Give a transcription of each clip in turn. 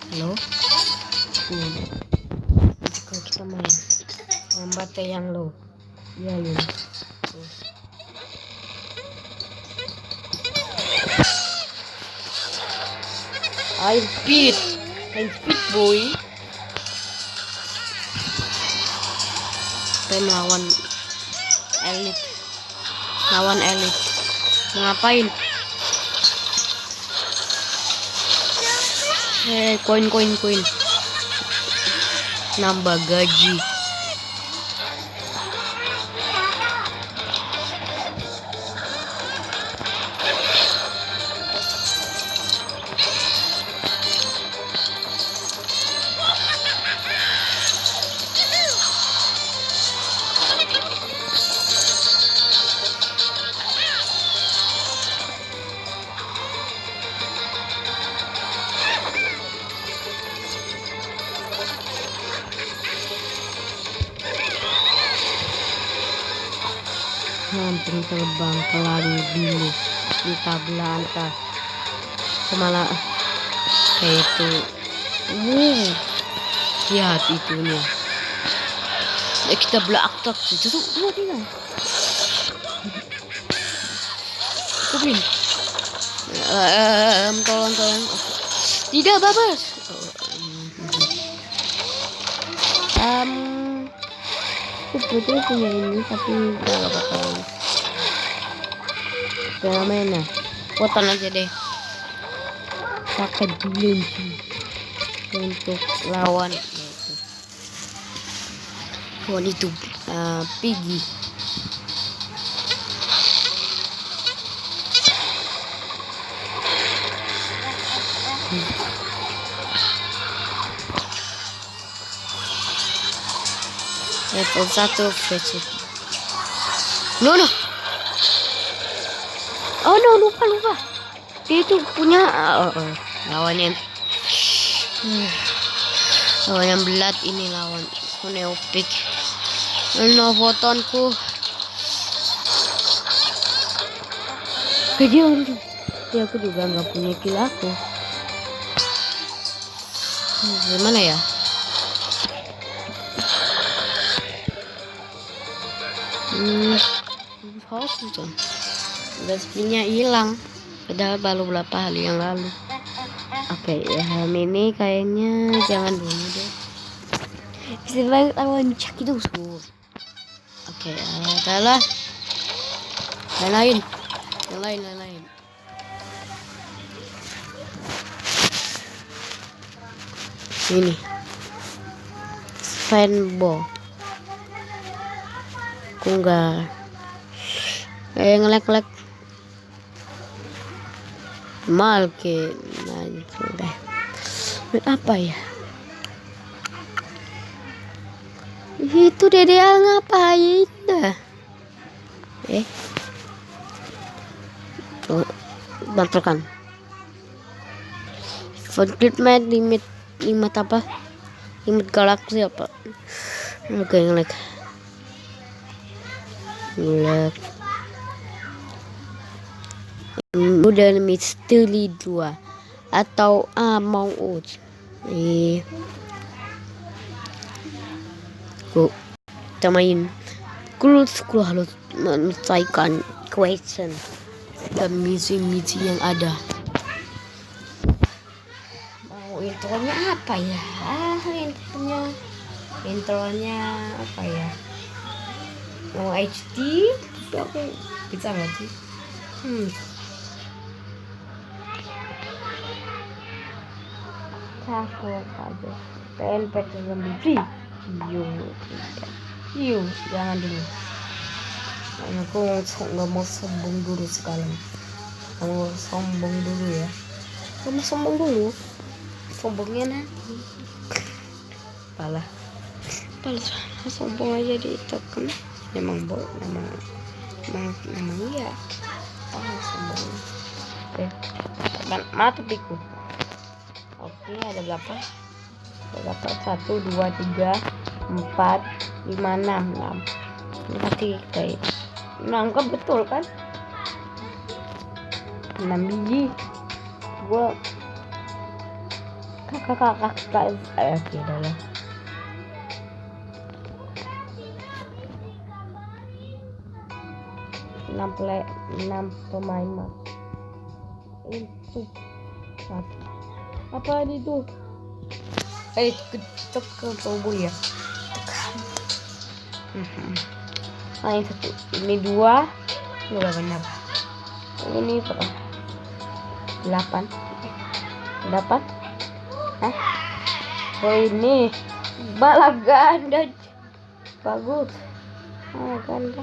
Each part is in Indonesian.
Halo. Kalau kita main bate yang low. Iya ya. High speed boy. Kita melawan elit. Ngapain? Koin. Nambah gaji. Hampir terbang ke langit biru di tabla atas kemala kayak itu. Lihat itunya. Kita belakang itu tuh tinggal. Kupin. Tolong. Tidak babas. Sebetulnya punya ini tapi gak apa-apa. Jangan main ya. Potong aja deh. Pakai dulu untuk lawan itu Piggy. Level 1 versi. No. Oh no, lupa. Dia itu punya lawannya. Lawan yang belat ini lawan Neopik. No fotonku. Kejauhan. Ya aku juga nggak punya kill aku. Gimana ya? Udah spinnya hilang. Padahal baru berapa hari yang lalu. Oke, ya ini kayaknya jangan dulu deh. Bisa banget lawan cak itu sur. Oke, adalah lain. Ini fanball. Aku enggak ngelek malke udah apa ya itu dede ngapain dah bantukan Fortnite main limit galaksi apa. Oke, ngelek udah misteri 2 atau Among Us. Kita main school harus menyelesaikan question dan misi yang ada. Mau intronya apa ya? Intronya apa ya? Mau HD? Aku bisa nggak sih? Takut aja. PNP lebih yuk jangan dulu. Aku nggak mau sombong dulu sekarang. Kamu sombong dulu ya. Sombongnya nanti. Pala sombong aja ditekan. Emang iya. Sombong. Oke. Mana topiku? Oke, ada berapa? 1, 2, 3, 4, 5, 6. Berarti kayak 6 kan betul kan? 6 biji. Gua kakak oke dah lah. Enam pemain mas itu apa itu ketok ke tombol ya. Ini satu, ini dua, ini benar. Ini berapa? 8. Hah? Oh ini bala ganda bagus. Ganda.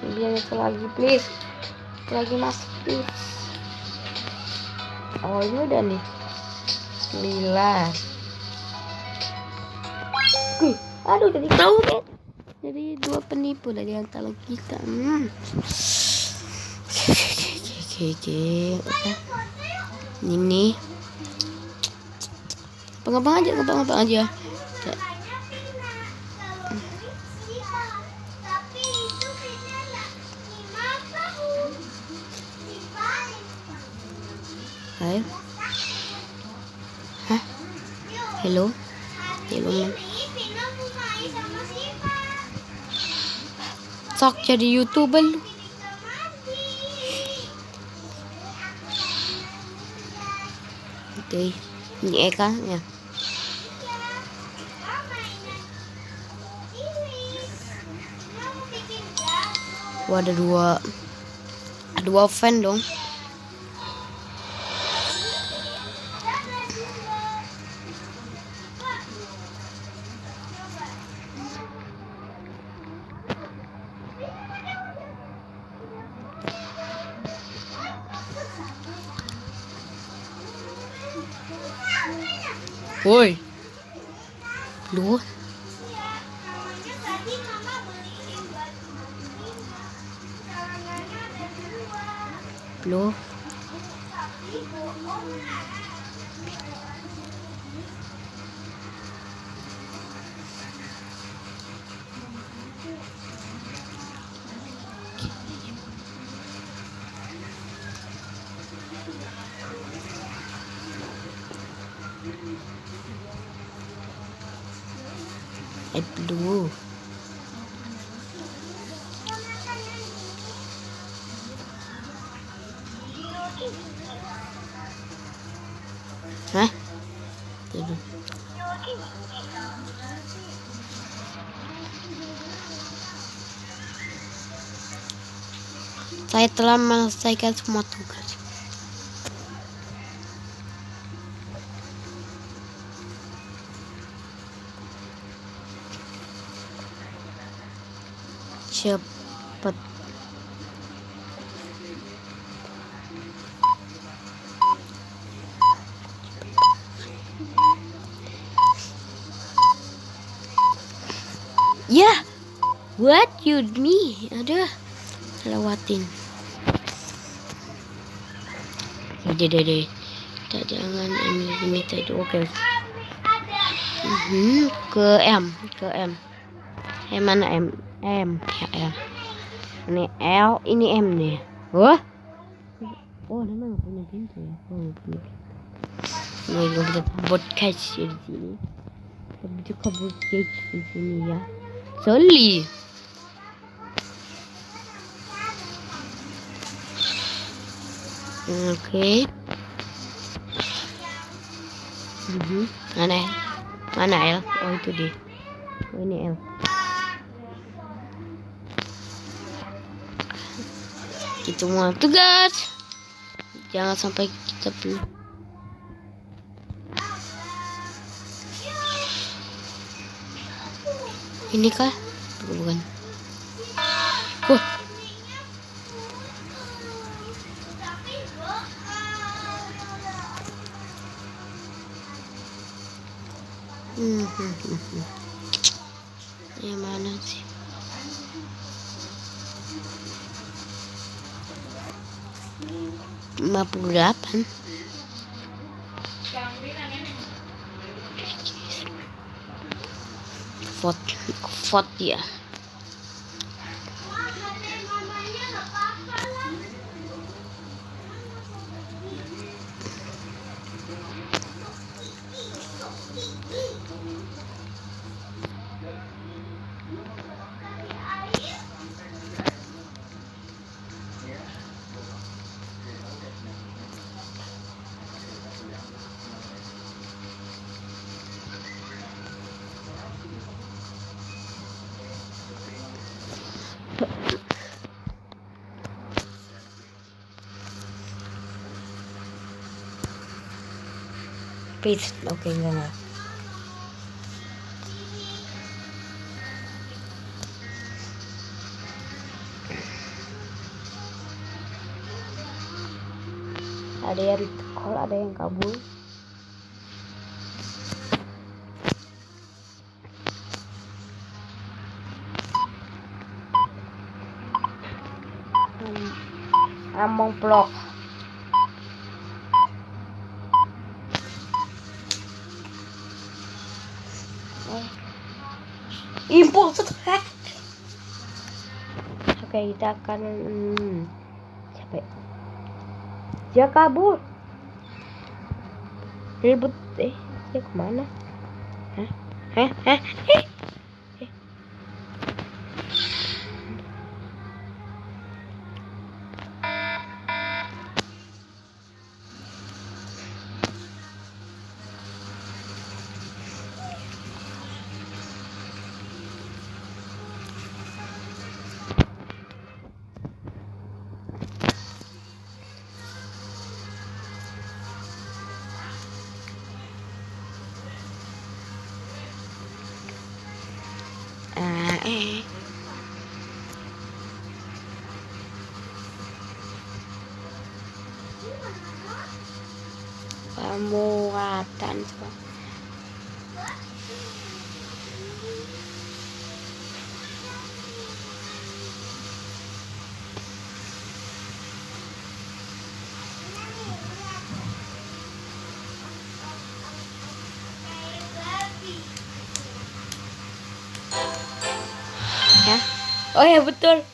Dia itu lagi please. Lagi masuk please. Oh ini udah nih 9. Aduh jadi tahu kan. Jadi 2 penipu dari antara kita. Oke. Ini gampang aja. Ayo. Hah? Hello. Sok jadi YouTuber lu. Oke. Ini Eka ya. Wah, ada dua fan dong. Woi. Lu. Lu. Blue. Hah? Tuh. Saya telah menyelesaikan semua tugas. Cepet. Ya, what you me? Ada lewatin. Deh. Tak jangan ambil ini tadi. Oke. Ke M. Mana M? Ya M. Ini L, ini M nih. Oh, memang punya pintu ya. Nah, gue bisa podcast di sini. Bisa podcast di sini ya. Sorry. Oke. Mana L? Oh itu dia. Oh ini L. Itu mau tugas. Jangan sampai kita belum. Ini kah? Bukan. Wah. Yang mana sih? $58. Vote ya. Peace. Oke, enggak. Ada yang call, ada yang kabur. Among blok. Impuls. Oke, kita akan capek. Dia kabur. Ribut. Dia kemana? Hah? Pemuatan. Ya. Oh ya, betul.